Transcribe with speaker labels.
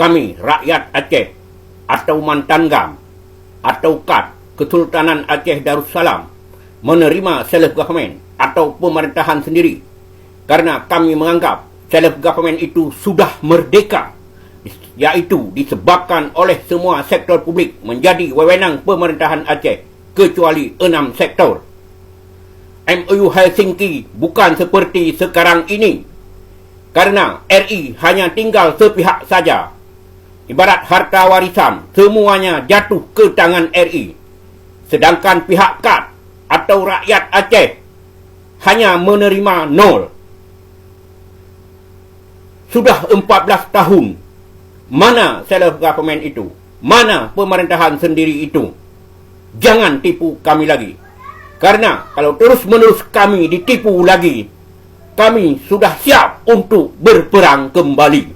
Speaker 1: kami rakyat Aceh atau Mantangam atau KAD, Kesultanan Aceh Darussalam, menerima self-government atau pemerintahan sendiri karena kami menganggap self-government itu sudah merdeka, iaitu disebabkan oleh semua sektor publik menjadi wewenang pemerintahan Aceh kecuali 6 sektor. MOU Helsinki bukan seperti sekarang ini karena RI hanya tinggal sepihak saja. Ibarat harta warisan, semuanya jatuh ke tangan RI. Sedangkan pihak KAD atau rakyat Aceh hanya menerima 0. Sudah 14 tahun. Mana self-government itu? Mana pemerintahan sendiri itu? Jangan tipu kami lagi. Karena kalau terus-menerus kami ditipu lagi, kami sudah siap untuk berperang kembali.